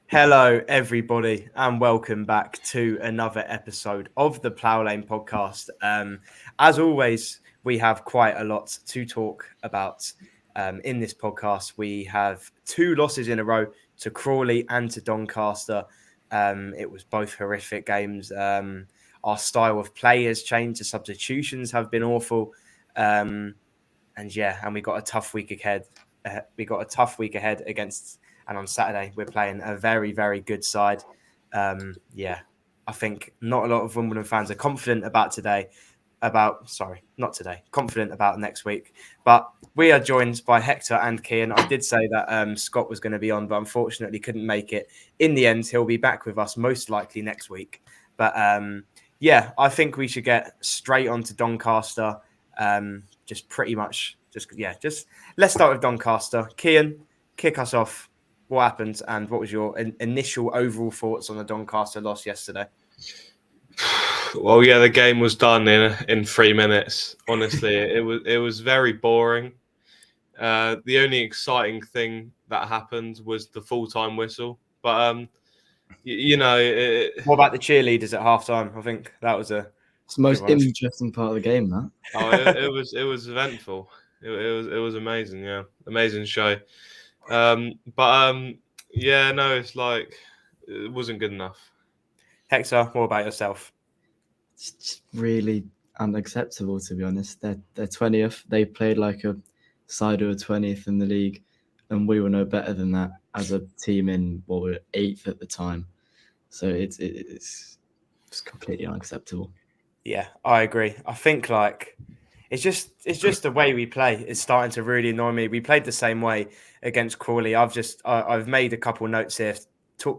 Hello, everybody, and welcome back to another episode of the Plough Lane podcast. As always, we have quite a lot to talk about in this podcast. We have two losses in a row to Crawley and to Doncaster. It was both horrific games. Our style of play has changed. The substitutions have been awful. And we got a tough week ahead. We got a tough week ahead against. And on Saturday, we're playing a very, very good side. I think not a lot of Wimbledon fans are confident about today. Confident about next week. But we are joined by Hector and Kian. I did say that Scott was going to be on, but unfortunately couldn't make it. In the end, he'll be back with us most likely next week. But I think we should get straight on to Doncaster. Just let's start with Doncaster. Kian, kick us off. What happened and what was your initial overall thoughts on the Doncaster loss yesterday? Well, yeah, the game was done in 3 minutes. Honestly, it was very boring. The only exciting thing that happened was the full-time whistle. But what about the cheerleaders at halftime? I think that was it's the most interesting part of the game. That it was eventful. It was amazing. Yeah, amazing show. It's like it wasn't good enough. Hector, what about yourself? It's just really unacceptable, to be honest. They're 20th. They played like a side who were 20th in the league, and we were no better than that as a team in what we were 8th at the time. So it's completely unacceptable. Yeah, I agree. I think it's just the way we play. It's starting to really annoy me. We played the same way against Crawley. I've made a couple notes here.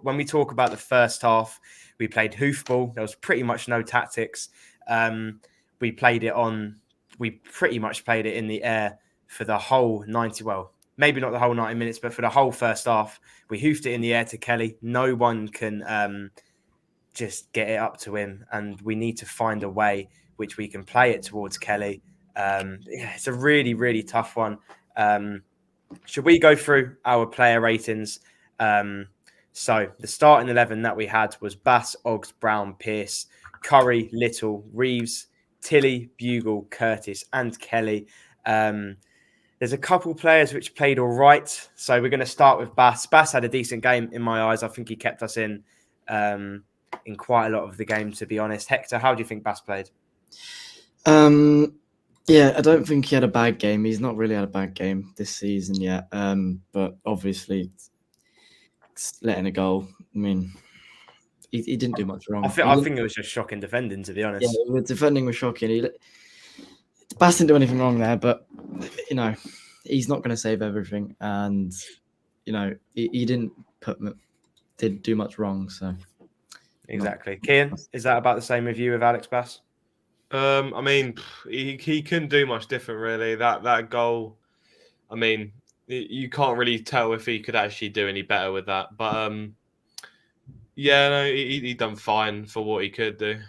When we talk about the first half, we played hoofball. There was pretty much no tactics. We pretty much played it in the air for the whole 90. Well, maybe not the whole 90 minutes, but for the whole first half, we hoofed it in the air to Kelly. No one can just get it up to him, and we need to find a way which we can play it towards Kelly. It's a really, really tough one. Should we go through our player ratings? So the starting 11 that we had was Bass, Oggs, Brown, Pearce, Curry, Little, Reeves, Tilley, Bugle, Curtis, and Kelly. There's a couple players which played all right. So we're going to start with Bass. Bass had a decent game in my eyes. I think he kept us in quite a lot of the game, to be honest. Hector, how do you think Bass played? I don't think he had a bad game. He's not really had a bad game this season yet. But obviously, letting a goal. I mean, he didn't do much wrong. I think it was just shocking defending, to be honest. Yeah, the defending was shocking. Bass didn't do anything wrong there, but he's not going to save everything, and he didn't do much wrong. So exactly, Kian, is that about the same with you with Alex Bass? I mean, he couldn't do much different, really. That goal, I mean, you can't really tell if he could actually do any better with that. But he done fine for what he could do.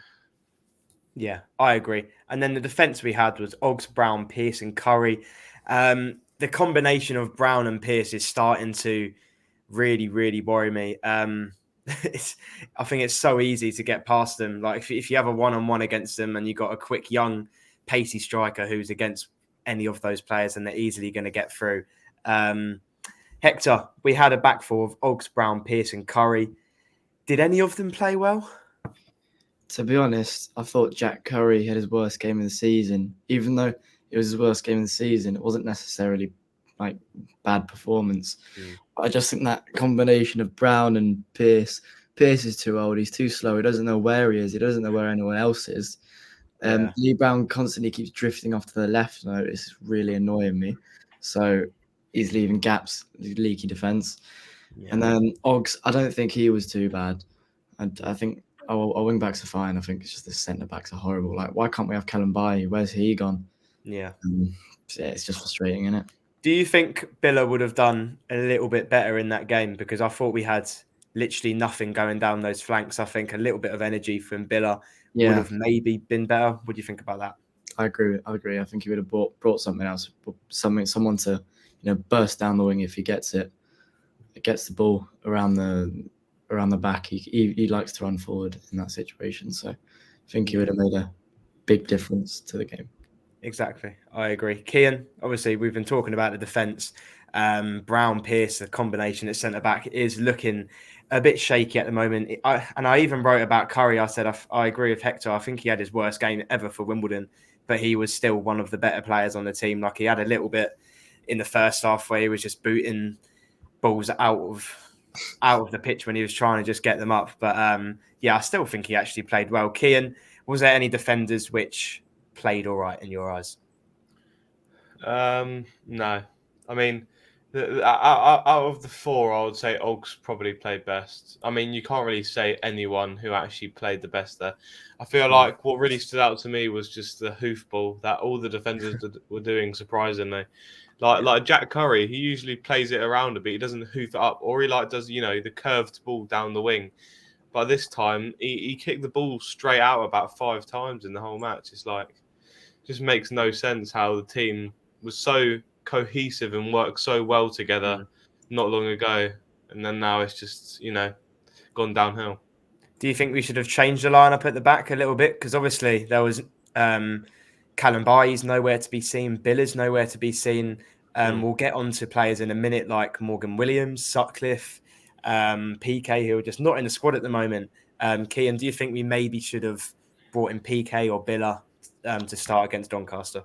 Yeah, I agree. And then the defence we had was Oggs, Brown, Pearce, and Curry. The combination of Brown and Pearce is starting to really, really worry me. I think it's so easy to get past them. Like if you have a one-on-one against them and you've got a quick, young, pacey striker who's against any of those players, and they're easily going to get through. Hector, we had a back four of Oggs, Brown, Pearce, and Curry. Did any of them play well? To be honest, I thought Jack Curry had his worst game of the season. Even though it was his worst game of the season, it wasn't necessarily like bad performance. But I just think that combination of Brown and Pearce is too old. He's too slow. He doesn't know where he is. He doesn't know where anyone else is. Lee Brown constantly keeps drifting off to the left. Now it's really annoying me. So he's leaving gaps, leaky defence. Yeah. And then Oggs, I don't think he was too bad. And I think our wing backs are fine. I think it's just the centre backs are horrible. Like, why can't we have Callum Bailly? Where's he gone? Yeah. It's just frustrating, isn't it? Do you think Billa would have done a little bit better in that game? Because I thought we had literally nothing going down those flanks. I think a little bit of energy from Billa would have maybe been better. What do you think about that? I agree. I think he would have brought something else, someone to burst down the wing if he gets it. It gets the ball around the around the back. He likes to run forward in that situation. So I think he would have made a big difference to the game. Exactly. I agree. Kian, obviously, we've been talking about the defence. Brown Pierce, the combination at centre back, is looking a bit shaky at the moment. I even wrote about Curry. I said I agree with Hector. I think he had his worst game ever for Wimbledon, but he was still one of the better players on the team. Like, he had a little bit in the first half where he was just booting balls out of the pitch when he was trying to just get them up. But yeah, I still think he actually played well. Kian, was there any defenders which played all right in your eyes? No. I mean, out of the four, I would say Oggs probably played best. I mean, you can't really say anyone who actually played the best there. I feel like what really stood out to me was just the hoofball that all the defenders were doing, surprisingly. Like Jack Curry, he usually plays it around a bit. He doesn't hoof it up, or he does the curved ball down the wing. But this time, he kicked the ball straight out about 5 times in the whole match. It's like, just makes no sense how the team was so cohesive and worked so well together not long ago, and then now it's just gone downhill. Do you think we should have changed the lineup at the back a little bit? Because obviously there was Callum Bailly's nowhere to be seen, Biller's nowhere to be seen. We'll get on to players in a minute like Morgan Williams, Sutcliffe, PK, who are just not in the squad at the moment. Kian, do you think we maybe should have brought in PK or Biller to start against Doncaster?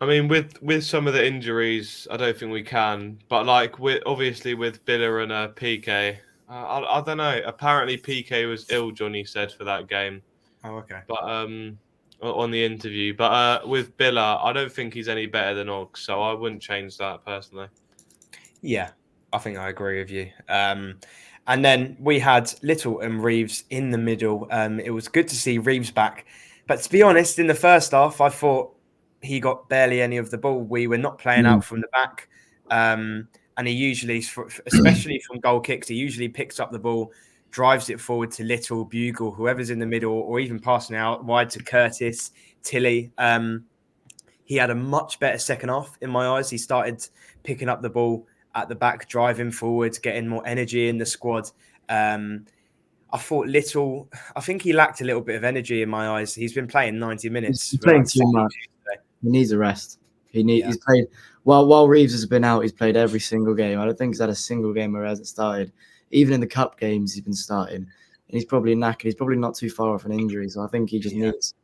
I mean, with some of the injuries, I don't think we can. But obviously with Biller and PK, I don't know. Apparently PK was ill, Johnny said, for that game. Oh, okay. But on the interview, but with Biller, I don't think he's any better than Ogg, so I wouldn't change that personally. Yeah, I think I agree with you. And then we had Little and Reeves in the middle. It was good to see Reeves back. But to be honest, in the first half, I thought he got barely any of the ball. We were not playing out from the back. And he usually, especially from goal kicks, he usually picks up the ball, drives it forward to Little, Bugle, whoever's in the middle, or even passing out wide to Curtis, Tilly. He had a much better second half in my eyes. He started picking up the ball at the back, driving forward, getting more energy in the squad. I thought Little, I think he lacked a little bit of energy in my eyes. He's been playing 90 minutes. He's playing too much. He needs a rest. He's played while Reeves has been out. He's played every single game. I don't think he's had a single game where he hasn't started. Even in the cup games, he's been starting, and he's probably knackered. He's probably not too far off an injury, so I think he just needs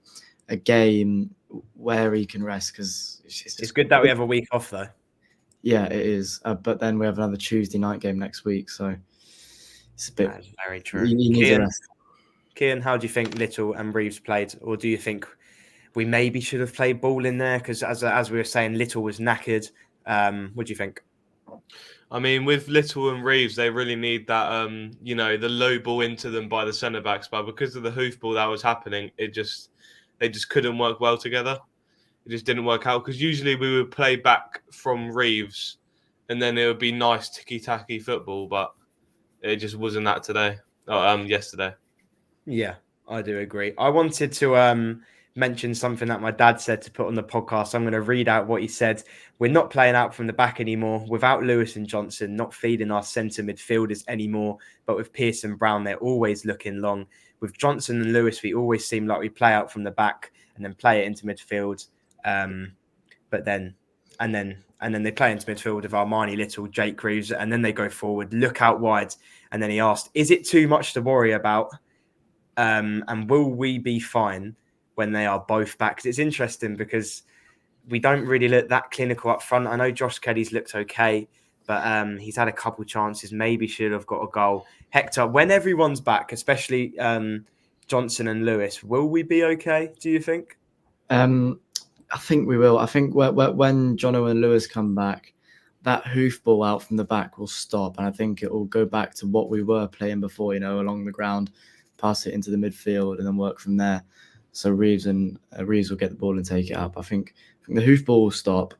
a game where he can rest. Because it's good that we have a week off, though. Yeah, it is. But then we have another Tuesday night game next week, so it's a bit. That's very true. He needs a rest. Kian, how do you think Little and Reeves played, or do you think we maybe should have played Ball in there? Because as we were saying, Little was knackered. What do you think? I mean, with Little and Reeves, they really need that, the low ball into them by the centre backs. But because of the hoofball that was happening, they just couldn't work well together. It just didn't work out, because usually we would play back from Reeves, and then it would be nice ticky-tacky football. But it just wasn't that today. Yesterday. Yeah, I do agree. I wanted to mention something that my dad said to put on the podcast. I'm going to read out what he said. We're not playing out from the back anymore. Without Lewis and Johnson, not feeding our centre midfielders anymore. But with Pierce and Brown, they're always looking long. With Johnson and Lewis, we always seem like we play out from the back and then play it into midfield. But then they play into midfield with Armani, Little, Jake Reeves, and then they go forward, look out wide. And then he asked, is it too much to worry about? And will we be fine when they are both back? 'Cause it's interesting because we don't really look that clinical up front. I know Josh Kelly's looked okay, but he's had a couple chances, maybe should have got a goal. Hector, when everyone's back, especially Johnson and Lewis, will we be okay, do you think? I think we will. I think when Jono and Lewis come back, that hoofball out from the back will stop. And I think it will go back to what we were playing before, along the ground, pass it into the midfield and then work from there. So Reeves will get the ball and take it up. I think the hoofball will stop.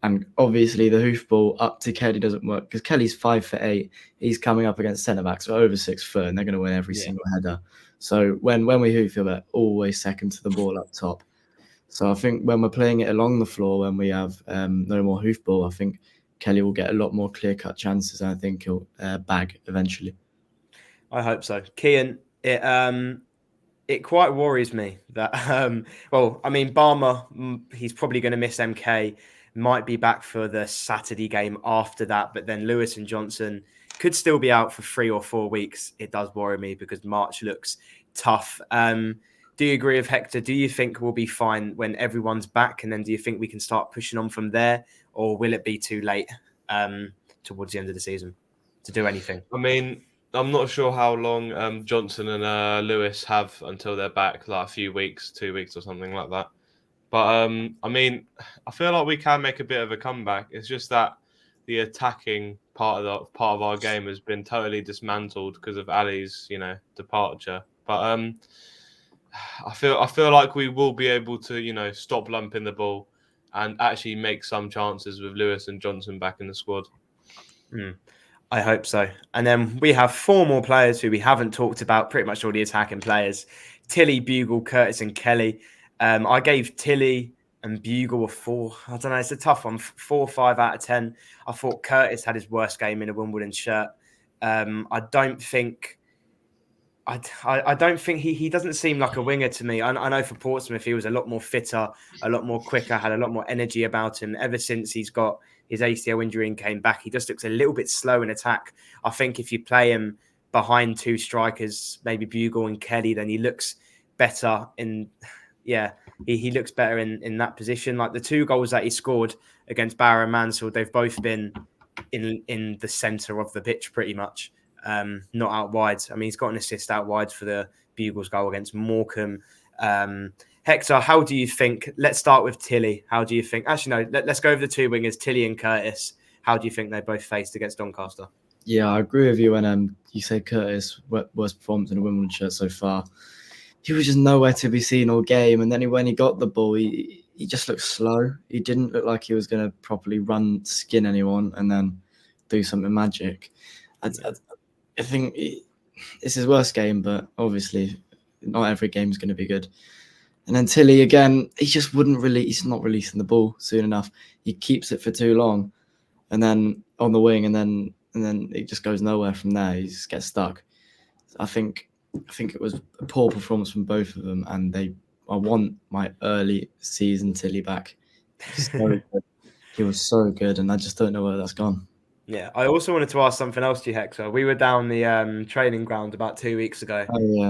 And obviously the hoofball up to Kelly doesn't work because Kelly's 5'8". He's coming up against centre-backs who are over 6 foot and they're going to win every single header. So when we hoof, they're always second to the ball up top. So I think when we're playing it along the floor, when we have no more hoofball, I think Kelly will get a lot more clear-cut chances and I think he'll bag eventually. I hope so. Kian, it quite worries me that well, I mean, Barmer, he's probably going to miss MK, might be back for the Saturday game after that, but then Lewis and Johnson could still be out for 3 or 4 weeks. It does worry me because March looks tough. Do you agree with Hector? Do you think we'll be fine when everyone's back, and then do you think we can start pushing on from there, or will it be too late towards the end of the season to do anything? I mean, I'm not sure how long Johnson and Lewis have until they're back, like a few weeks, 2 weeks or something like that. But I mean, I feel like we can make a bit of a comeback. It's just that the attacking part of our game has been totally dismantled because of Ali's, departure. But I feel like we will be able to, stop lumping the ball and actually make some chances with Lewis and Johnson back in the squad. I hope so. And then we have 4 more players who we haven't talked about, pretty much all the attacking players. Tilly, Bugle, Curtis and Kelly. I gave Tilly and Bugle a 4. I don't know, it's a tough one. 4 or 5 out of 10. I thought Curtis had his worst game in a Wimbledon shirt. I don't think he doesn't seem like a winger to me. I know for Portsmouth he was a lot more fitter, a lot more quicker, had a lot more energy about him. Ever since he's got his ACL injury and came back, he just looks a little bit slow in attack. I think if you play him behind 2 strikers, maybe Bugle and Kelly, then he looks better he looks better in that position. Like the 2 goals that he scored against Barrow and Mansfield, they've both been in the centre of the pitch pretty much. Not out wide. I mean, he's got an assist out wide for the Bugles goal against Morecambe. Hector, how do you think? Let's start with Tilly. How do you think? Actually, no, let's go over the 2 wingers, Tilly and Curtis. How do you think they both faced against Doncaster? Yeah, I agree with you when you say Curtis worst performance in a Wimbledon shirt so far. He was just nowhere to be seen all game, and then when he got the ball, he just looked slow. He didn't look like he was going to properly skin anyone and then do something magic. I think it's his worst game, but obviously not every game is going to be good. And then Tilly, again, he just he's not releasing the ball soon enough. He keeps it for too long and then on the wing and then it just goes nowhere from there. He just gets stuck. I think it was a poor performance from both of them, and I want my early season Tilly back. He was so good, and I just don't know where that's gone. Yeah, I also wanted to ask something else to you, Hector. We were down the training ground about 2 weeks ago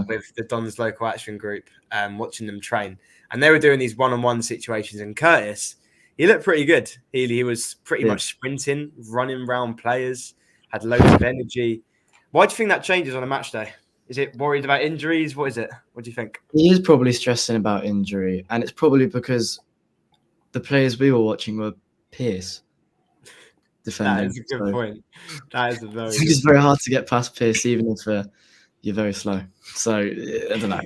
with the Don's local action group, watching them train, and they were doing these one-on-one situations. And Curtis, he looked pretty good. He was pretty much sprinting, running around players, had loads of energy. Why do you think that changes on a match day? Is it worried about injuries? What is it? What do you think? He is probably stressing about injury, and it's probably because the players we were watching were Pierce defending. That is a good point. That is a very It's just very hard to get past Pierce, even if you're very slow. So, I don't know.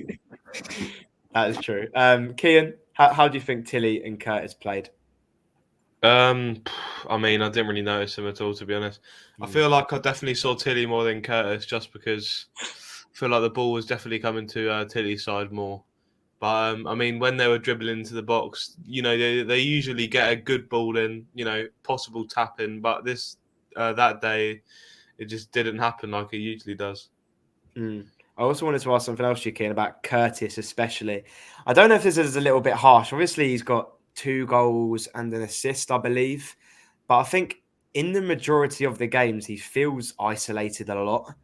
That is true. Kian, how do you think Tilly and Curtis played? I mean, I didn't really notice him at all, to be honest. I feel like I definitely saw Tilly more than Curtis, just because I feel like the ball was definitely coming to Tilly's side more. But I mean, when they were dribbling into the box, they usually get a good ball in, possible tap in. But that day, it just didn't happen like it usually does. I also wanted to ask something else, Kian, about Curtis especially. I don't know if this is a little bit harsh. Obviously, he's got 2 goals and an assist, I believe. But I think in the majority of the games, he feels isolated a lot.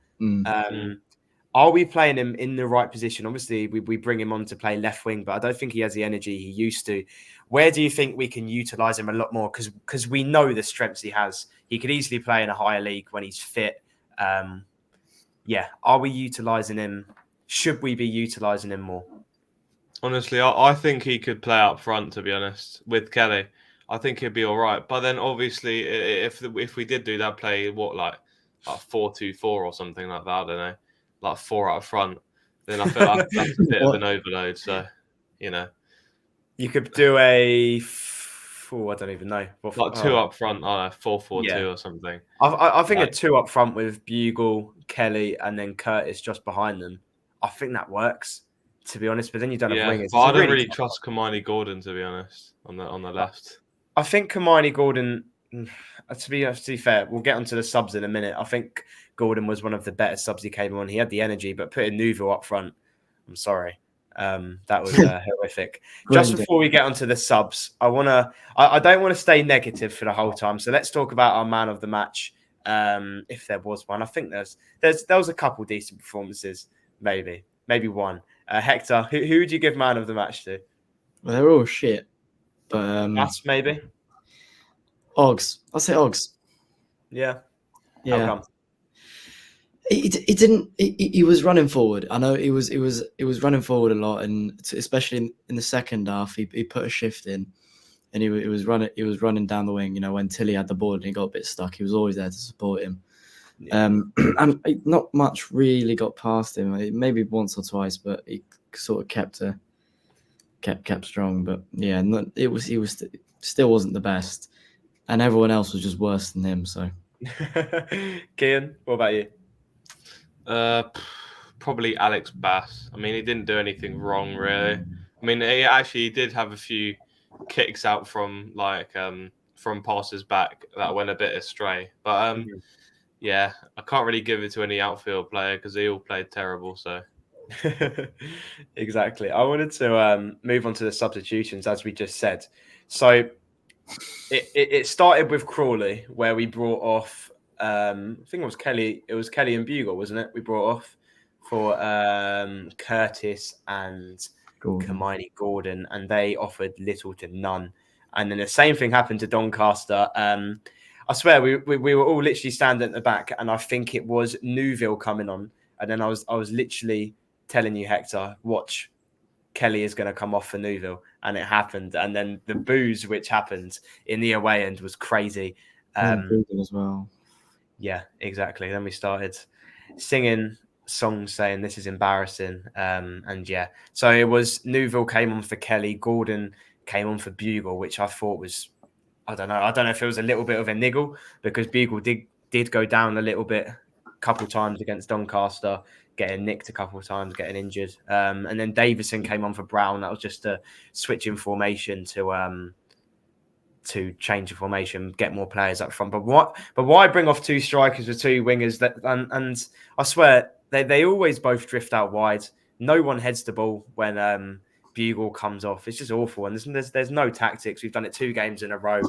Are we playing him in the right position? Obviously, we bring him on to play left wing, but I don't think he has the energy he used to. Where do you think we can utilise him a lot more? Because we know the strengths he has. He could easily play in a higher league when he's fit. Are we utilising him? Should we be utilising him more? Honestly, I think he could play up front, to be honest, with Kelly. I think he'd be all right. But then, obviously, if we did do that play, like 4-2-4 or something like that, I don't know, like 4 out front, then I feel like that's a bit of an overload. So, you could do I don't even know. Like 2 up front, 4-4-2 or something. I think a 2 up front with Bugle, Kelly, and then Curtis just behind them. I think that works, to be honest. But then you don't have wingers. But I don't really trust Kamani Gordon, to be honest, on the left. I think Kamani Gordon To be fair, we'll get onto the subs in a minute. I think Gordon was one of the better subs he came on. He had the energy, but putting Newville up front, I'm sorry. That was horrific. Just Brilliant. before we get onto the subs, I don't want to stay negative for the whole time. So let's talk about our man of the match. If there was one, I think there was a couple decent performances, maybe one. Hector, who would you give man of the match to? Well, they're all shit, but Us, maybe. Oggs. I'll say Oggs. Yeah. Yeah. How come? He didn't. He was running forward. I know he was running forward a lot, and especially in the second half, he put a shift in, and he was running down the wing. You know, when Tilly had the ball and he got a bit stuck, he was always there to support him. Yeah. And not much really got past him. Maybe once or twice, but he sort of kept strong. But yeah, he was still wasn't the best, and everyone else was just worse than him. So, Kian, what about you? Probably Alex Bass. I mean, he didn't do anything wrong, really. I mean, he did have a few kicks out from from passes back that went a bit astray. But yeah, I can't really give it to any outfield player because they all played terrible. So exactly. I wanted to move on to the substitutions, as we just said. So it started with Crawley, where we brought off. I think it was Kelly. It was Kelly and Bugle, wasn't it? We brought off for Curtis and Hermione Gordon, and they offered little to none. And then the same thing happened to Doncaster. I swear we were all literally standing at the back, and I think it was Newville coming on, and then I was literally telling you, Hector, watch, Kelly is going to come off for Newville, and it happened. And then the boos which happened in the away end was crazy. as well. Yeah, exactly. Then we started singing songs saying this is embarrassing. And yeah, so it was Newville came on for Kelly, Gordon came on for Bugle, which I thought was, I don't know if it was a little bit of a niggle, because Bugle did go down a little bit, a couple times against Doncaster, getting nicked a couple of times, getting injured. And then Davison came on for Brown. That was just a switch in formation to change the formation, get more players up front. But why bring off two strikers with two wingers? And I swear they always both drift out wide. No one heads the ball when Bugle comes off. It's just awful. And there's no tactics. We've done it 2 games in a row,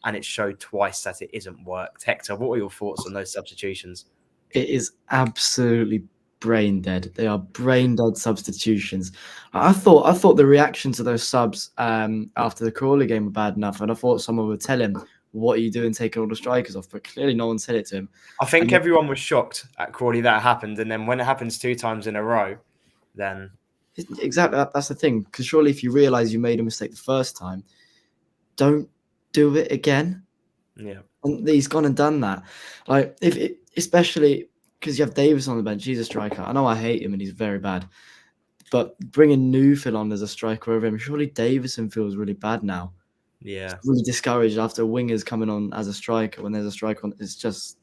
and it showed twice that it isn't worked. Hector, what were your thoughts on those substitutions? It is absolutely brain dead. They are brain dead substitutions. I thought the reaction to those subs after the Crawley game were bad enough, and I thought someone would tell him, "What are you doing taking all the strikers off?" But clearly, no one said it to him. I think everyone was shocked at Crawley that happened, and then when it happens 2 times in a row, then exactly that's the thing. Because surely, if you realise you made a mistake the first time, don't do it again. Yeah, and he's gone and done that. Like especially because you have Davis on the bench, he's a striker. I know I hate him and he's very bad, but bringing Newfield on as a striker over him, surely Davison feels really bad now. Yeah, it's really discouraged after wingers coming on as a striker. When there's a striker on, it's just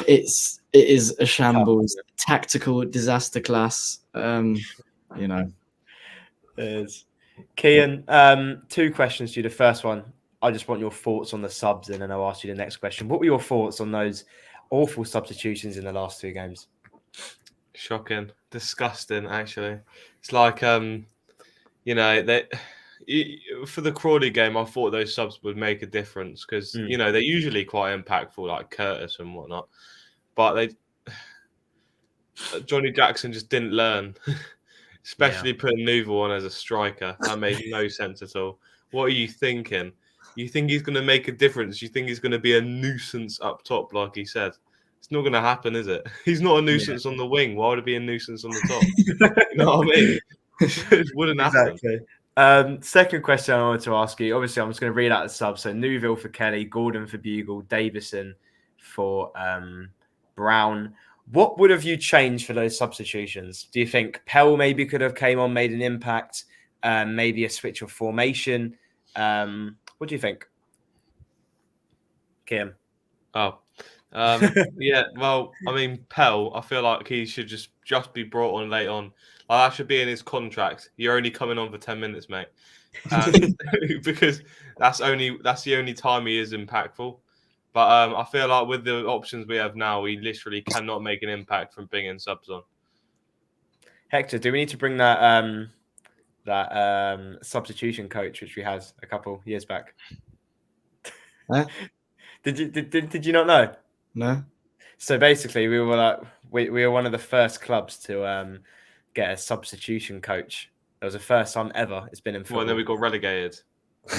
it is a shambles, tactical disaster class. You know, there's Kian. 2 questions to you. The first one, I just want your thoughts on the subs, and then I'll ask you the next question. What were your thoughts on those awful substitutions in the last 2 games? Shocking, disgusting. Actually, it's like for the Crawley game, I thought those subs would make a difference because they're usually quite impactful, like Curtis and whatnot. But Johnny Jackson just didn't learn, especially putting Newville on as a striker. That made no sense at all. What are you thinking? You think he's going to make a difference? You think he's going to be a nuisance up top, like he said? It's not going to happen, is it? He's not a nuisance on the wing. Why would it be a nuisance on the top? You know what I mean? It wouldn't happen. Second question I wanted to ask you. Obviously, I'm just going to read out the subs. So Newville for Kelly, Gordon for Bugle, Davison for Brown. What would have you changed for those substitutions? Do you think Pell maybe could have came on, made an impact? Maybe a switch of formation? What do you think, Kim? Oh, yeah. Well, I mean, Pell, I feel like he should just be brought on late on. Like, that should be in his contract. You're only coming on for 10 minutes, mate. Because that's the only time he is impactful. But I feel like with the options we have now, we literally cannot make an impact from bringing subs on. Hector, do we need to bring that substitution coach which we had a couple years back? Huh? Did you not know? No. So basically, we were one of the first clubs to get a substitution coach. It was the first time ever it's been in football. Well, and then we got relegated.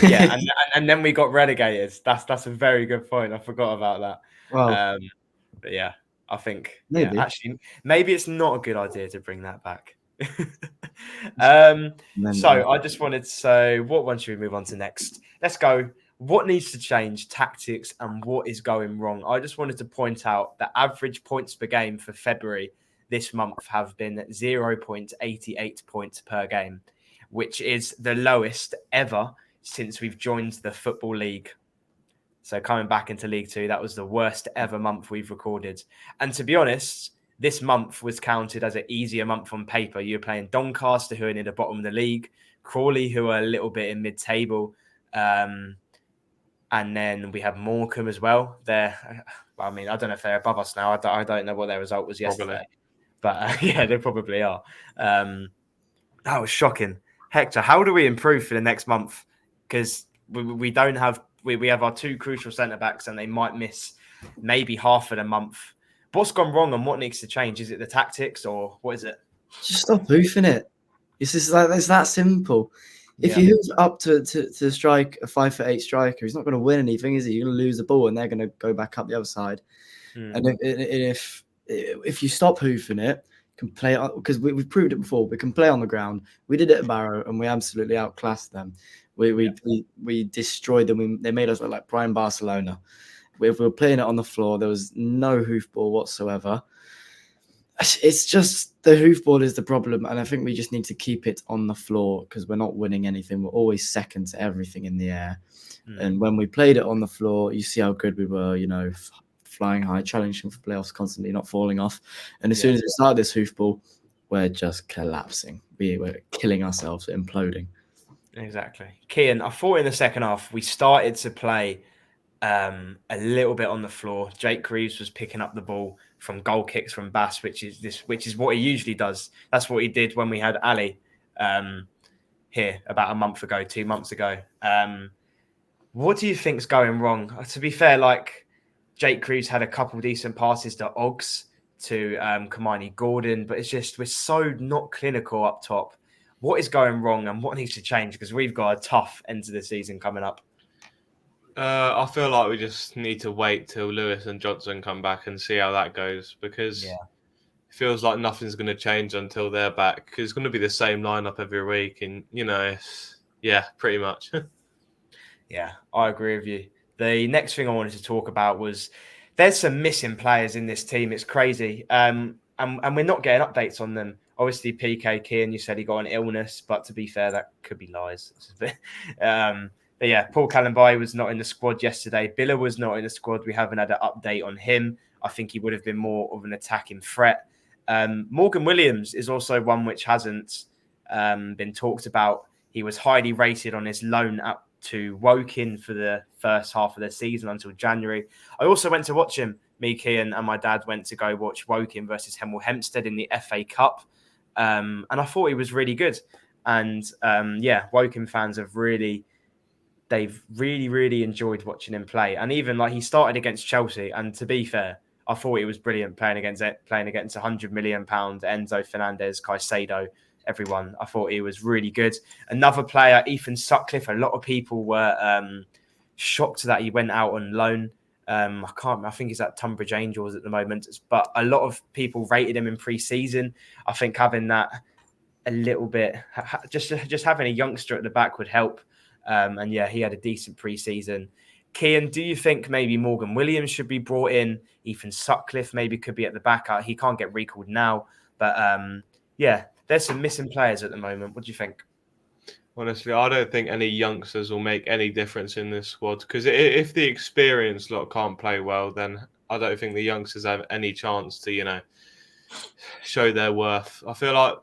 Yeah, and then we got relegated. That's a very good point. I forgot about that. Well, but yeah, I think maybe. actually maybe it's not a good idea to bring that back. So I just wanted to say, what one should we move on to next? Let's go. What needs to change, tactics, and what is going wrong? I just wanted to point out that average points per game for February this month have been 0.88 points per game, which is the lowest ever since we've joined the Football League. So coming back into League Two, that was the worst ever month we've recorded. And to be honest, this month was counted as an easier month on paper. You're playing Doncaster, who are near the bottom of the league, Crawley, who are a little bit in mid-table, and then we have Morecambe as well. I mean, I don't know if they're above us now. I don't know what their result was yesterday. But yeah, they probably are. That was shocking. Hector, how do we improve for the next month? Because we don't have... We have our two crucial centre-backs and they might miss maybe half of the month. What's gone wrong and what needs to change? Is it the tactics or what is it? Just stop hoofing it. It's just like it's that simple. If you hoof up to strike a 5'8" striker, he's not going to win anything, is he? You're going to lose the ball and they're going to go back up the other side. And if you stop hoofing it, you can play, because we've proved it before. We can play on the ground. We did it at Barrow and we absolutely outclassed them. We destroyed them. They made us look like prime Barcelona. If we were playing it on the floor, there was no hoofball whatsoever. It's just the hoofball is the problem, and I think we just need to keep it on the floor because we're not winning anything. We're always second to everything in the air. And when we played it on the floor, you see how good we were, flying high, challenging for playoffs constantly, not falling off. And as soon as we started this hoofball, we're just collapsing. We're killing ourselves, imploding. Exactly. Kian, I thought in the second half we started to play a little bit on the floor. Jake Reese was picking up the ball from goal kicks from Bass, which is what he usually does. That's what he did when we had Ali here about a month ago, 2 months ago. What do you think's going wrong? To be fair, Jake Reese had a couple decent passes to Oggs, to Kamani Gordon, but it's just we're so not clinical up top. What is going wrong and what needs to change? Because we've got a tough end to the season coming up. I feel like we just need to wait till Lewis and Johnson come back and see how that goes, because it feels like nothing's going to change until they're back. Because it's going to be the same lineup every week, and pretty much. Yeah, I agree with you. The next thing I wanted to talk about was there's some missing players in this team. It's crazy, and we're not getting updates on them. Obviously, PK Kian, you said he got an illness, but to be fair, that could be lies. But yeah, Paul Callenby was not in the squad yesterday. Biller was not in the squad. We haven't had an update on him. I think he would have been more of an attacking threat. Morgan Williams is also one which hasn't been talked about. He was highly rated on his loan up to Woking for the first half of the season until January. I also went to watch him. Me, Kian, and my dad went to go watch Woking versus Hemel Hempstead in the FA Cup. And I thought he was really good. And Woking fans have they've really enjoyed watching him play. And even he started against Chelsea. And to be fair, I thought he was brilliant playing against £100 million Enzo Fernandez, Caicedo, everyone. I thought he was really good. Another player, Ethan Sutcliffe. A lot of people were shocked that he went out on loan. I think he's at Tunbridge Angels at the moment, but a lot of people rated him in pre-season. I think having that a little bit, just having a youngster at the back would help. He had a decent pre-season. Kian, do you think maybe Morgan Williams should be brought in? Ethan Sutcliffe maybe could be at the back. He can't get recalled now, but there's some missing players at the moment. What do you think? Honestly, I don't think any youngsters will make any difference in this squad, because if the experienced lot can't play well, then I don't think the youngsters have any chance to, show their worth. I feel like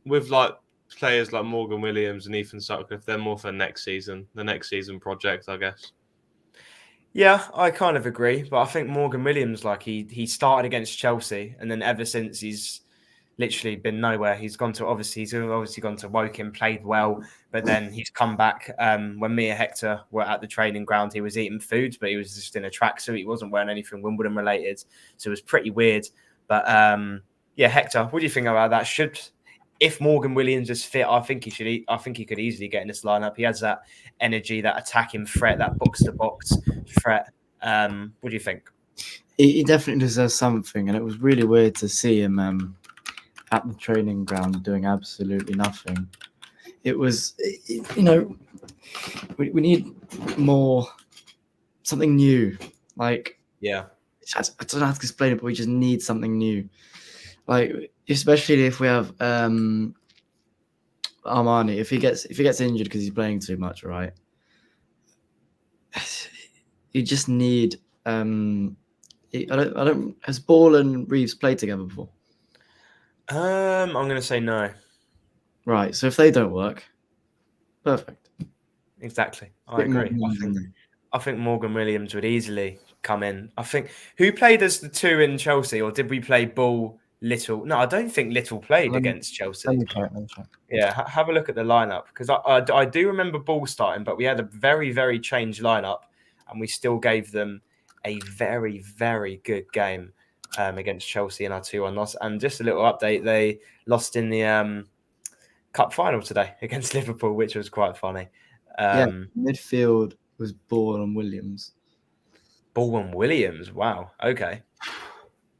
with players like Morgan Williams and Ethan Sutcliffe, they're more for next season, the next season project, I guess. Yeah, I kind of agree, but I think Morgan Williams, like he started against Chelsea, and then ever since he's literally been nowhere. He's obviously gone to Woking, played well, but then he's come back. When me and Hector were at the training ground, he was eating food, but he was just in a tracksuit. He wasn't wearing anything Wimbledon related, so it was pretty weird. But yeah, Hector, what do you think about that? If Morgan Williams is fit, I think he should. I think he could easily get in this lineup. He has that energy, that attacking threat, that box to box threat. What do you think? He definitely deserves something, and it was really weird to see him at the training ground doing absolutely nothing. It was, we need something new. Like, Yeah, I don't know how to explain it, but we just need something new. Like, especially if we have Armani, if he gets injured because he's playing too much, right? You just need. I don't. Has Ball and Reeves played together before? I'm going to say no. Right. So if they don't work, perfect. Exactly. I agree. I think Morgan Williams would easily come in. I think who played as the two in Chelsea, or did we play Ball, Little? No, I don't think Little played against Chelsea. Let me check. Yeah, have a look at the lineup, because I do remember Ball starting, but we had a very, very changed lineup, and we still gave them a very, very good game against Chelsea in our 2-1 loss. And just a little update, they lost in the cup final today against Liverpool, which was quite funny. Midfield was Ball and Williams. Ball and Williams, wow, okay.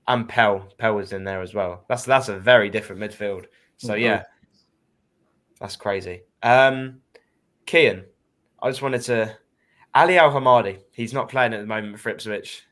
And Pell was in there as well. That's a very different midfield. So yeah, that's crazy. Kian, I just wanted to Ali Al Hamadi. He's not playing at the moment for Ipswich.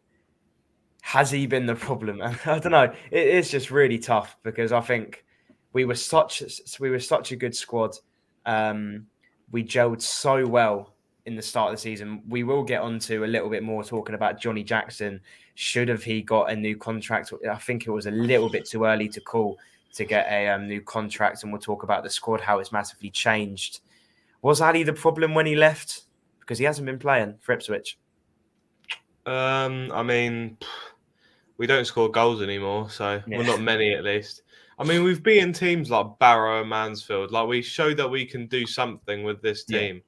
Has he been the problem? I don't know. It is just really tough, because I think we were such a good squad. We gelled so well in the start of the season. We will get onto a little bit more talking about Johnny Jackson. Should have he got a new contract? I think it was a little bit too early to call to get a new contract, and we'll talk about the squad, how it's massively changed. Was Ali the problem when he left? Because he hasn't been playing for Ipswich. I mean, we don't score goals anymore, so well, not many at least. I mean, we've beaten teams like Barrow and Mansfield. Like, we showed that we can do something with this team.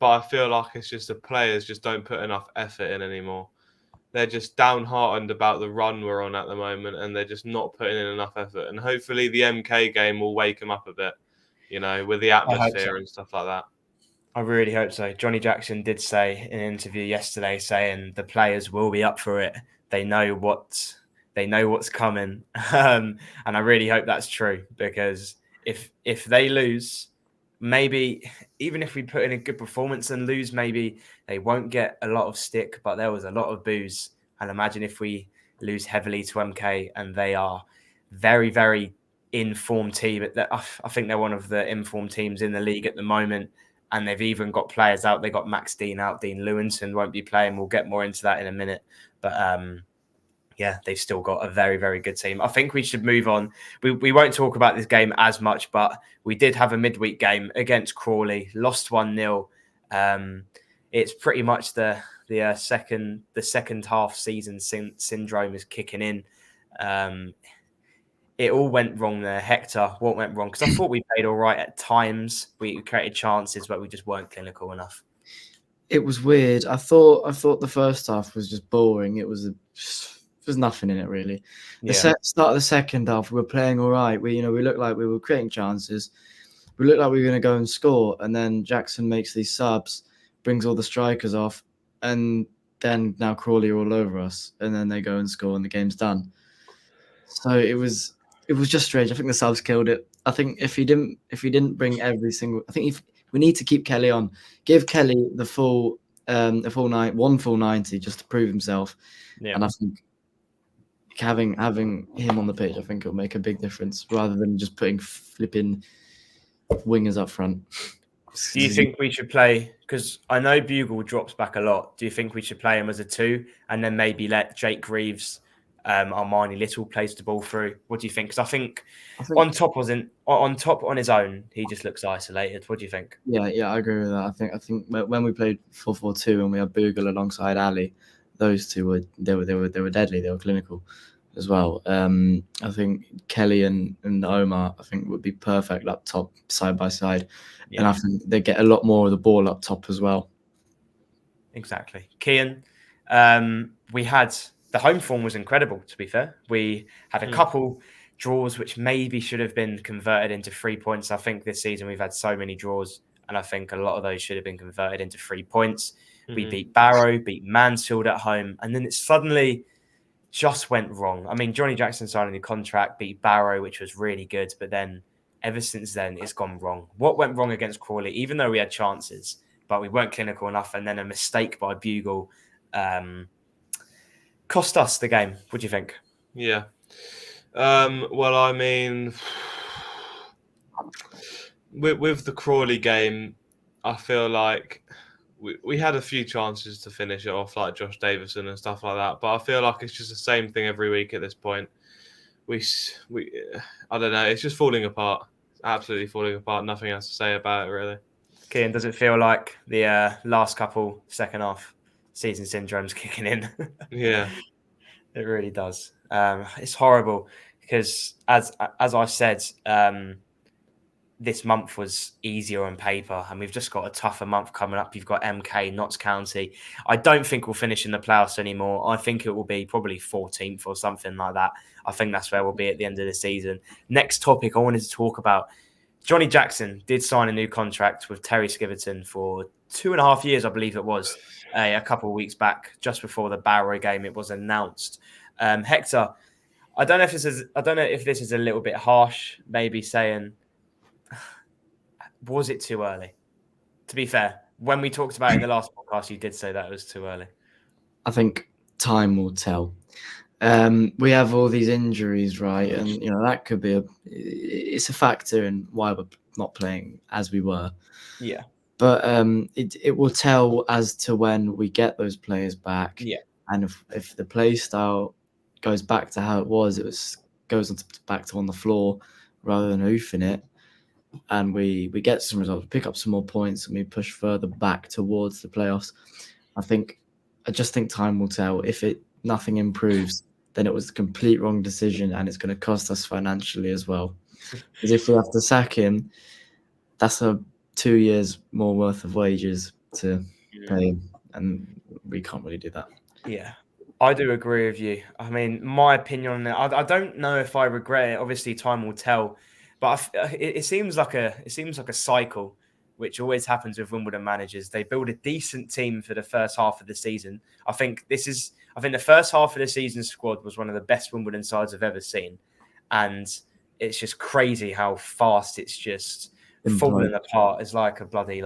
But I feel like it's just the players just don't put enough effort in anymore. They're just downhearted about the run we're on at the moment, and they're just not putting in enough effort. And hopefully the MK game will wake them up a bit, with the atmosphere and stuff like that. I really hope so. Johnny Jackson did say in an interview yesterday, saying the players will be up for it. They know what's coming, and I really hope that's true, because if they lose, maybe even if we put in a good performance and lose, maybe they won't get a lot of stick, but there was a lot of boos. And imagine if we lose heavily to MK, and they are very, very informed team. I think they're one of the informed teams in the league at the moment. And they've even got players out. They got Max Dean out. Dean Lewinson won't be playing. We'll get more into that in a minute. But yeah, they've still got a very, very good team. I think we should move on. We won't talk about this game as much, but we did have a midweek game against Crawley. Lost 1-0. It's pretty much the second half season syndrome is kicking in. It all went wrong there. Hector, what went wrong? Because I thought we played all right at times. We created chances, but we just weren't clinical enough. It was weird. I thought the first half was just boring. There was nothing in it really. The start of the second half, we were playing all right. We looked like we were creating chances. We looked like we were going to go and score, and then Jackson makes these subs, brings all the strikers off, and then now Crawley are all over us, and then they go and score, and the game's done. So it was just strange. I think the subs killed it. I think if he didn't bring every single, we need to keep Kelly on. Give Kelly the full 90 just to prove himself. Yeah. And I think having him on the pitch, I think it'll make a big difference, rather than just putting flipping wingers up front. Do you think we should play? Because I know Bugle drops back a lot. Do you think we should play him as a 2, and then maybe let Jake Reeves Armani Little plays the ball through. What do you think? Because I think I think on top on his own, he just looks isolated. What do you think? yeah, I agree with that. I think when we played 4-4-2 and we had Bogle alongside Ali, those two were deadly. They were clinical as well. I think Kelly and Omar, I think, would be perfect up top side by side, and I think they get a lot more of the ball up top as well. Exactly, Kian. We had the home form was incredible. To be fair, we had a couple draws which maybe should have been converted into 3 points. I think this season we've had so many draws, and I think a lot of those should have been converted into 3 points. We beat Barrow, beat Mansfield at home, and then it suddenly just went wrong. I mean, Johnny Jackson signed a new contract, beat Barrow, which was really good, but then ever since then, it's gone wrong. What went wrong against Crawley, even though we had chances, but we weren't clinical enough, and then a mistake by Bugle cost us the game. What do you think? Yeah. Well, I mean, with the Crawley game, I feel like we had a few chances to finish it off, like Josh Davison and stuff like that. But I feel like it's just the same thing every week at this point. I don't know. It's just falling apart. It's absolutely falling apart. Nothing else to say about it, really. Kian, does it feel like the last couple second half season syndrome's kicking in? Yeah. It really does. It's horrible because, as I said, this month was easier on paper, and we've just got a tougher month coming up. You've got MK, Notts County. I don't think we'll finish in the Plough anymore. I think it will be probably 14th or something like that. I think that's where we'll be at the end of the season. Next topic I wanted to talk about. Johnny Jackson did sign a new contract with Terry Skiverton for 2.5 years, I believe it was, a couple of weeks back, just before the Barrow game. It was announced. Hector, I don't know if this is a little bit harsh, maybe saying, was it too early? To be fair, when we talked about it in the last podcast, you did say that it was too early. I think time will tell. We have all these injuries, right? And that could be it's a factor in why we're not playing as we were. Yeah. But it will tell as to when we get those players back. Yeah. And if the play style goes back to how it was back to on the floor rather than hoofing it, and we get some results, pick up some more points, and we push further back towards the playoffs, I just think time will tell. If nothing improves, then it was the complete wrong decision, and it's going to cost us financially as well. Because if we have to sack him, that's 2 years more worth of wages to pay him, and we can't really do that. Yeah, I do agree with you. I mean, my opinion on it, I don't know if I regret it. Obviously, time will tell. But it seems like a cycle, which always happens with Wimbledon managers. They build a decent team for the first half of the season. I think the first half of the season squad was one of the best Wimbledon sides I've ever seen, and it's just crazy how fast it's just falling apart. It's like a bloody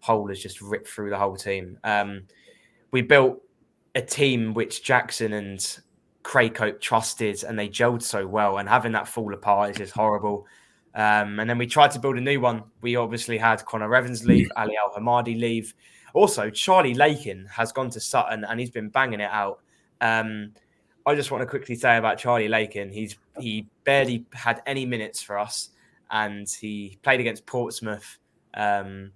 hole has just ripped through the whole team. We built a team which Jackson and Craycote trusted, and they gelled so well, and having that fall apart is just horrible. And then we tried to build a new one. We obviously had Connor Evans leave, Ali Al-Hamadi leave. Also, Charlie Lakin has gone to Sutton, and he's been banging it out. I just want to quickly say about Charlie Lakin, he barely had any minutes for us, and he played against Portsmouth, and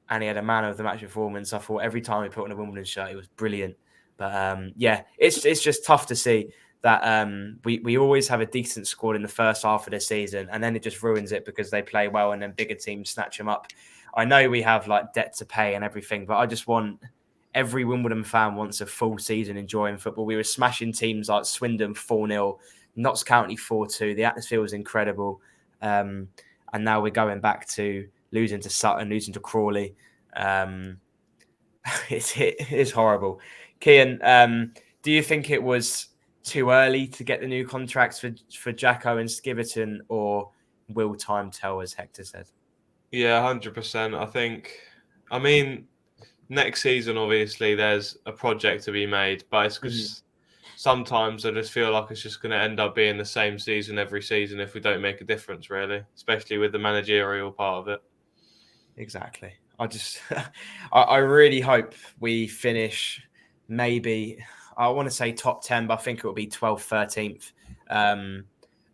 he had a man of the match performance. I thought every time he put on a Wimbledon shirt, he was brilliant. But it's just tough to see that we always have a decent squad in the first half of the season, and then it just ruins it because they play well and then bigger teams snatch them up. I know we have debt to pay and everything, but I just want every Wimbledon fan wants a full season enjoying football. We were smashing teams like Swindon 4-0, Notts County 4-2. The atmosphere was incredible, and now we're going back to losing to Sutton, losing to Crawley. It's horrible. Kian, do you think it was too early to get the new contracts for Jacko and Skiverton, or will time tell, as Hector said? Yeah, 100%. I mean, next season, obviously, there's a project to be made, but it's just sometimes I just feel like it's just going to end up being the same season every season if we don't make a difference, really, especially with the managerial part of it. Exactly. I really hope we finish maybe, I want to say top 10, but I think it will be 12th, 13th.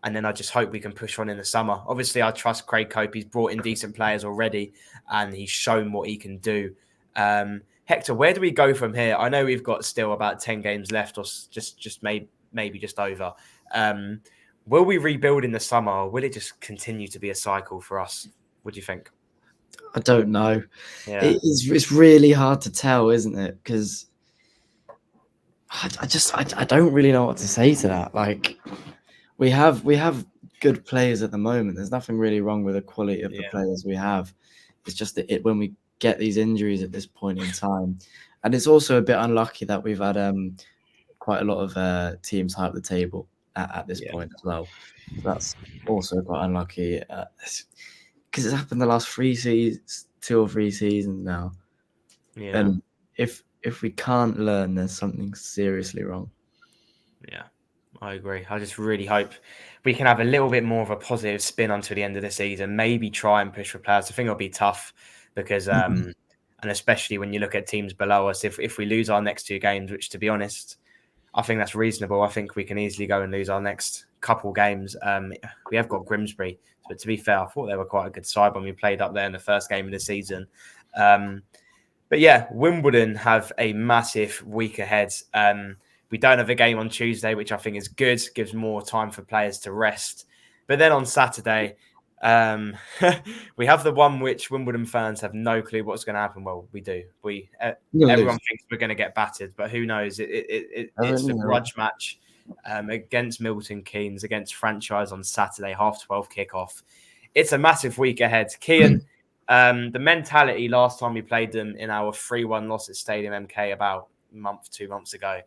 And then I just hope we can push on in the summer. Obviously, I trust Craig Cope. He's brought in decent players already, and he's shown what he can do. Hector, where do we go from here? I know we've got still about 10 games left, or just maybe just over. Will we rebuild in the summer, or will it just continue to be a cycle for us? What do you think? I don't know. Yeah. It's really hard to tell, isn't it? Because I don't really know what to say to that. Like, we have good players at the moment. There's nothing really wrong with the quality of the players we have. It's just that when we get these injuries at this point in time, and it's also a bit unlucky that we've had quite a lot of teams high up the table at this point as well. So that's also quite unlucky because it's happened the last 2 or 3 seasons now. Yeah. And if we can't learn, there's something seriously wrong. Yeah, I agree. I just really hope we can have a little bit more of a positive spin until the end of the season. Maybe try and push for players. I think it'll be tough because, and especially when you look at teams below us, if we lose our next 2 games, which to be honest, I think that's reasonable. I think we can easily go and lose our next couple games. We have got Grimsby, but to be fair, I thought they were quite a good side when we played up there in the first game of the season. But yeah, Wimbledon have a massive week ahead. We don't have a game on Tuesday, which I think is good, gives more time for players to rest. But then on Saturday, we have the one which Wimbledon fans have no clue what's going to happen. Well, we do. Everyone thinks we're going to get battered, but who knows? It's a grudge match against Milton Keynes, against Franchise on Saturday, 12:30 kickoff. It's a massive week ahead. Kian, the mentality last time we played them in our 3-1 loss at Stadium MK about 2 months ago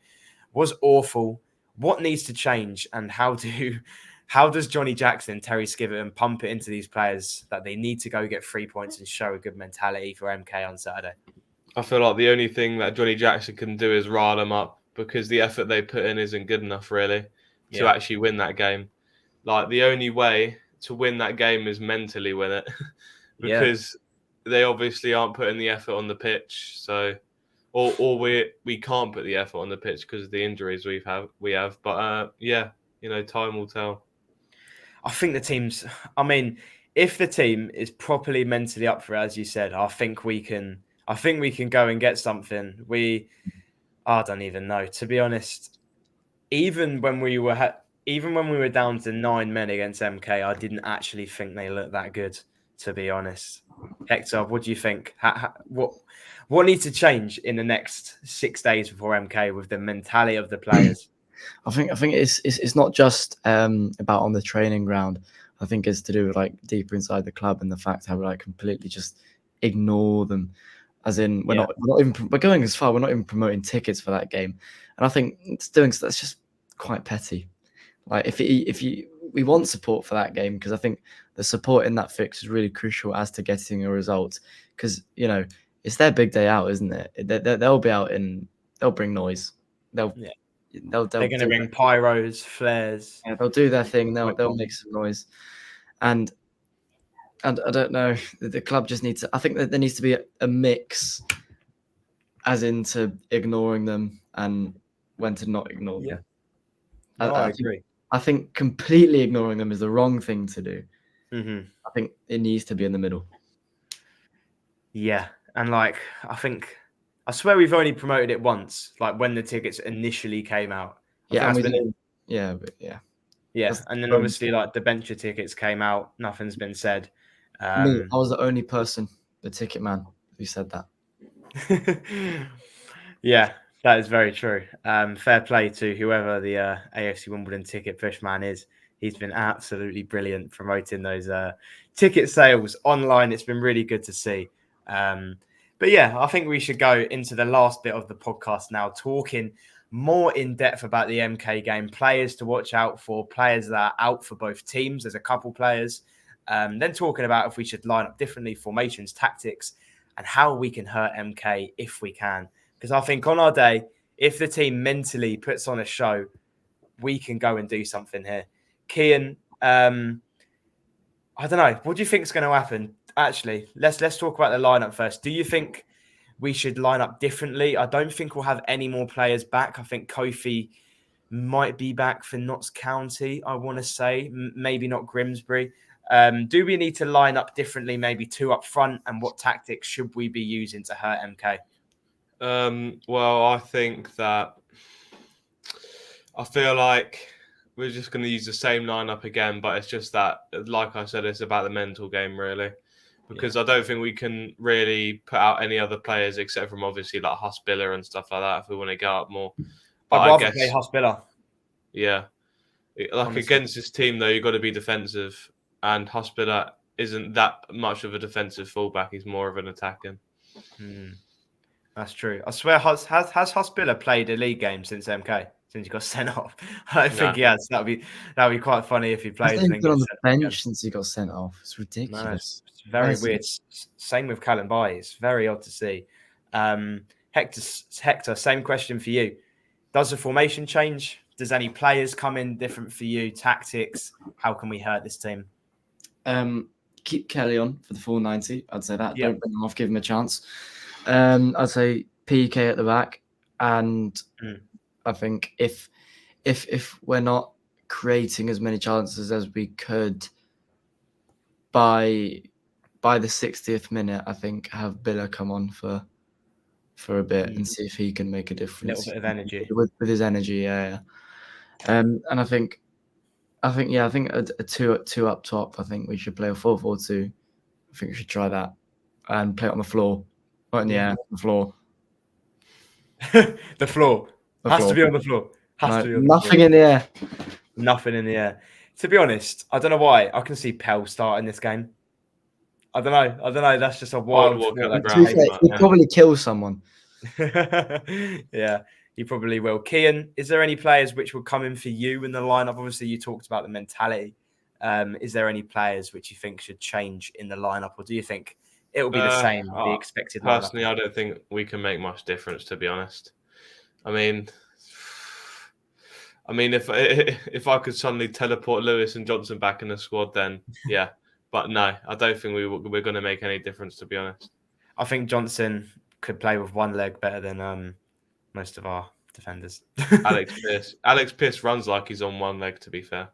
was awful. What needs to change, and how does Johnny Jackson, Terry Skiverton pump it into these players that they need to go get 3 points and show a good mentality for MK on Saturday? I feel like the only thing that Johnny Jackson can do is rile them up, because the effort they put in isn't good enough really to actually win that game. Like, the only way to win that game is mentally win it because they obviously aren't putting the effort on the pitch. So, or we can't put the effort on the pitch because of the injuries we have. But time will tell. I think the team's. I mean, if the team is properly mentally up for it, as you said, I think we can go and get something. I don't even know, to be honest. Even when we were down to 9 men against MK, I didn't actually think they looked that good, to be honest. Hector, what do you think? What needs to change in the next 6 days before MK with the mentality of the players? I think it's not just about on the training ground. I think it's to do with like deeper inside the club and the fact how we like completely just ignore them. As in, we're going as far. We're not even promoting tickets for that game, and I think that's just quite petty. Like, we want support for that game, because I think the support in that fix is really crucial as to getting a result. Because it's their big day out, isn't it? They'll be out and they'll bring noise. They're going to bring pyros, flares. Yeah, they'll do their thing. They'll make some noise, and I don't know. The club just needs to. I think that there needs to be a mix, as into ignoring them and when to not ignore them. I agree. I think completely ignoring them is the wrong thing to do. Mm-hmm. I think it needs to be in the middle. Yeah, and I swear we've only promoted it once, like when the tickets initially came out. Yeah, and then obviously like the bencher tickets came out. Nothing's been said. I was the only person, the ticket man, who said that. Yeah, that is very true. Fair play to whoever the AFC Wimbledon ticket push man is. He's been absolutely brilliant promoting those ticket sales online. It's been really good to see. But yeah, I think we should go into the last bit of the podcast now, talking more in depth about the MK game, players to watch out for, players that are out for both teams. There's a couple players. Then talking about if we should line up differently, formations, tactics, and how we can hurt MK if we can. Because I think on our day, if the team mentally puts on a show, we can go and do something here. Kian, I don't know. What do you think is going to happen? Actually, let's talk about the lineup first. Do you think we should line up differently. I don't think we'll have any more players back. I think Kofi might be back for Notts County, I want to say. Maybe not Grimsby. Do we need to line up differently, maybe 2 up front? And what tactics should we be using to hurt MK? Well, I think that I feel like we're just going to use the same lineup again, but it's just that, like I said, it's about the mental game, really. Because I don't think we can really put out any other players except from obviously like Hospiller and stuff like that if we want to go up more. But I'd rather play Hospiller. Yeah. Like honestly. Against this team, though, you've got to be defensive. And Hospiller isn't that much of a defensive fullback. He's more of an attacking. That's true. I swear, has Hospiller played a league game since MK? Since he got sent off? I don't think he has. That'd be quite funny if he played. He's been on the bench since he got sent off. It's ridiculous. No, it's very weird. Same with Callum Bai. It's very odd to see. Hector, same question for you. Does the formation change? Does any players come in different for you? Tactics? How can we hurt this team? Keep Kelly on for the full 90. I'd say that. Don't bring him off. Give him a chance. I'd say PK at the back, and I think if we're not creating as many chances as we could by the 60th minute, I think have Billa come on for a bit and see if he can make a difference. A little bit of energy with his energy, yeah. And I think a two up top. I think we should play a 4-4-2. I think we should try that and play it on the floor, not in the air. The floor. The floor has to be on the floor. Nothing in the air. Nothing in the air. To be honest, I don't know why. I can see Pell starting this game. I don't know. That's just a wild walk at the ground. He'd probably kill someone. Yeah, he probably will. Kian, is there any players which will come in for you in the lineup? Obviously, you talked about the mentality. Is there any players which you think should change in the lineup, or do you think it will be the same, the expected lineup? Personally, I don't think we can make much difference, to be honest. I mean, if I could suddenly teleport Lewis and Johnson back in the squad, then yeah. But no, I don't think we're going to make any difference, to be honest. I think Johnson could play with one leg better than most of our defenders. Alex Pearce runs like he's on one leg, to be fair.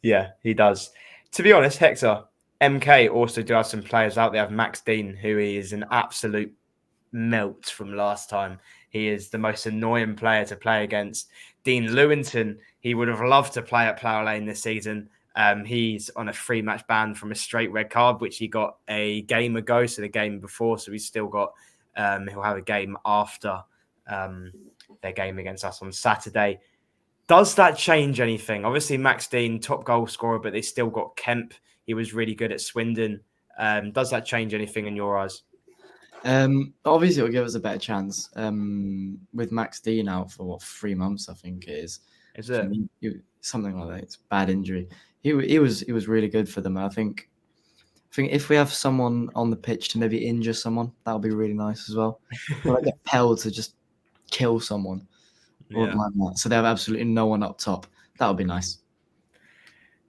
Yeah, he does. To be honest, Hector, MK also do have some players out there. Have Max Dean, who is an absolute melt from last time. He is the most annoying player to play against. Dean Lewington, he would have loved to play at Plough Lane this season. He's on a 3-match ban from a straight red card, which he got a game ago, so the game before. So he's still got, he'll have a game after their game against us on Saturday. Does that change anything? Obviously, Max Dean, top goal scorer, but they still got Kemp. He was really good at Swindon. Does that change anything in your eyes? Obviously, it'll give us a better chance. With Max Dean out for 3 months, I think it is. Is it? Something like that. It's a bad injury. He was really good for them. I think if we have someone on the pitch to maybe injure someone, that would be really nice as well. Like get Pell to just kill someone, or like that. So they have absolutely no one up top. That would be nice.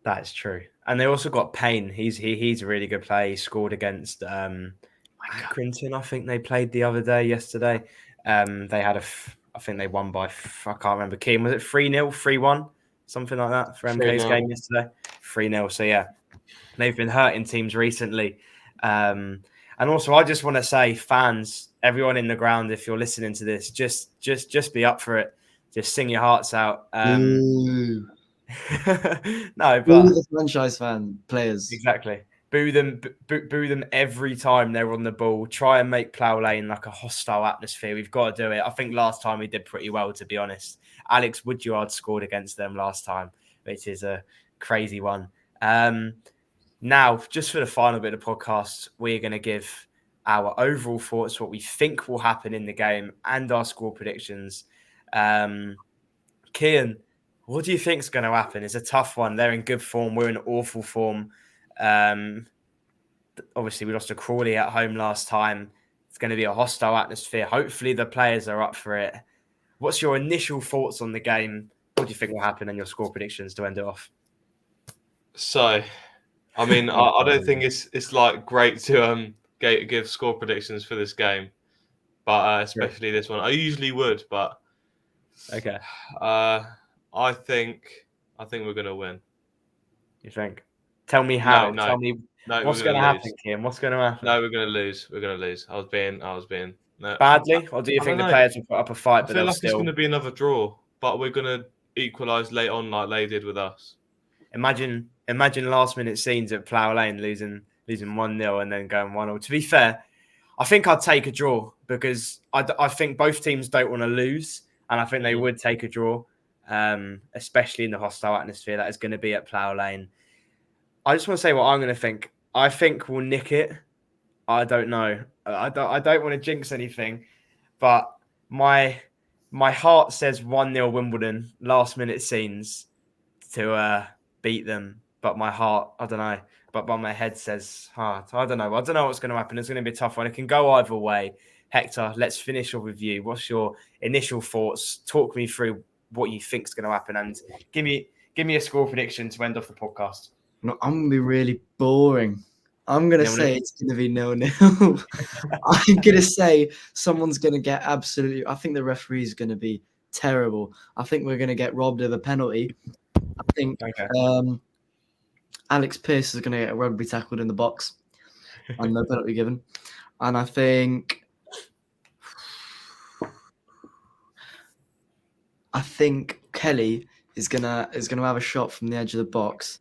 That is true. And they also got Payne. He's a really good player. He scored against Accrington, I think they played yesterday. They had I think they won by, I can't remember. Keane, was it 3-0, 3-1? Something like that for MK's game yesterday. 3-0. So yeah, they've been hurting teams recently. And also, I just want to say, fans, everyone in the ground, if you're listening to this, just be up for it. Just sing your hearts out. No, but boo the franchise fan players. Exactly. Boo them every time they're on the ball. Try and make Plough Lane like a hostile atmosphere. We've got to do it. I think last time we did pretty well, to be honest. Alex Woodyard scored against them last time, which is a crazy one. Now, just for the final bit of the podcast, we're going to give our overall thoughts, what we think will happen in the game, and our score predictions. Kian, what do you think is going to happen? It's a tough one. They're in good form. We're in awful form. Obviously, we lost to Crawley at home last time. It's going to be a hostile atmosphere. Hopefully, the players are up for it. What's your initial thoughts on the game? What do you think will happen, and your score predictions to end it off? So, I mean, I don't think it's like great to give score predictions for this game, but especially this one. I usually would, but Okay. I think we're gonna win. You think? Tell me how. No. Tell me No, what's we're going to gonna lose. happen, Kim. What's going to happen? No, we're gonna lose. We're gonna lose. I was being. No, Badly, or do you I think the don't know. players will put up a fight, I but feel they'll like it's still gonna be another draw, but we're gonna equalise late on like they did with us. imagine last minute scenes at Plough Lane losing 1-0 and then going 1-0. To be fair, I think I'd take a draw because I think both teams don't want to lose, and I think they would take a draw, especially in the hostile atmosphere that is going to be at Plough Lane. I just want to say what I'm going to think. I think we'll nick it. I don't know. I don't want to jinx anything, but my heart says 1-0 Wimbledon, last minute scenes to beat them. But my heart, I don't know. But my head says heart. I don't know. I don't know what's going to happen. It's going to be a tough one. It can go either way. Hector, let's finish off with you. What's your initial thoughts? Talk me through what you think is going to happen, and give me a score prediction to end off the podcast. No, I'm going to be really boring. I'm going to 0-0. say it's going to be 0-0. I'm going to say someone's going to get absolutely... I think the referee's going to be terrible. I think we're going to get robbed of a penalty. I think Alex Pearce is going to get a rugby tackled in the box and no penalty given. And I think Kelly is gonna have a shot from the edge of the box.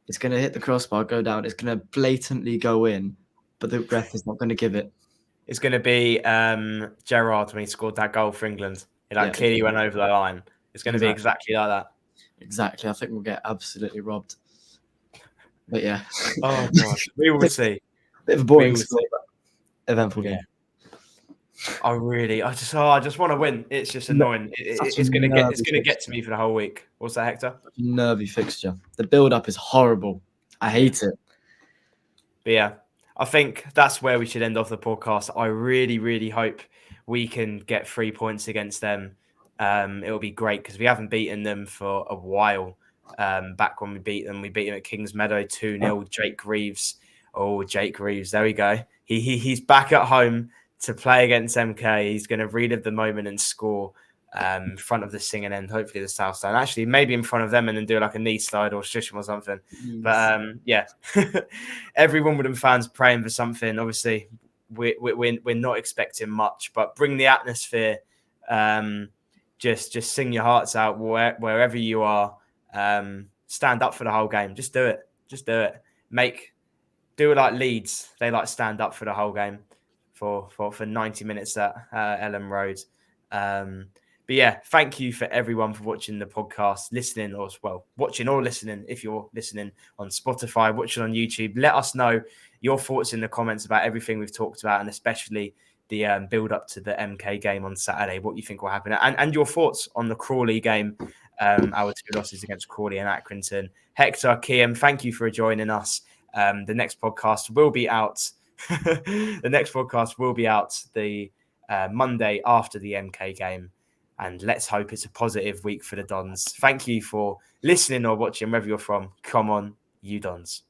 It's gonna hit the crossbar, go down. It's gonna blatantly go in, but the ref is not going to give it. It's going to be Gerrard when he scored that goal for England. It clearly went over the line. It's going to be exactly like that. Exactly. I think we'll get absolutely robbed. But yeah. Oh gosh, we will see. Bit of a boring score, but eventful game. I just want to win. It's just annoying. It's going to get to me for the whole week. What's that, Hector? Nervy fixture. The build-up is horrible. I hate it. But yeah, I think that's where we should end off the podcast. I really, really hope we can get 3 points against them. It'll be great because we haven't beaten them for a while. Back when we beat them at Kings Meadow 2-0. Jake Reeves. Oh, Jake Reeves. There we go. He's back at home to play against MK. He's going to relive the moment and score in front of the Singing End, hopefully the South Stand. Actually, maybe in front of them and then do like a knee slide or shush or something. But yeah, every Wimbledon fan's praying for something. Obviously, we're not expecting much, but bring the atmosphere. Just sing your hearts out wherever you are. Stand up for the whole game. Just do it. Do it like Leeds. They like stand up for the whole game for 90 minutes at Ellen Road. But yeah, thank you for everyone for watching the podcast, listening, or watching or listening. If you're listening on Spotify, watching on YouTube, let us know your thoughts in the comments about everything we've talked about, and especially the build up to the MK game on Saturday, what you think will happen, and your thoughts on the Crawley game, our 2 losses against Crawley and Accrington. Hector Kian, thank you for joining us. The next podcast will be out. The next podcast will be out the Monday after the MK game. And let's hope it's a positive week for the Dons. Thank you for listening or watching, wherever you're from. Come on, you Dons.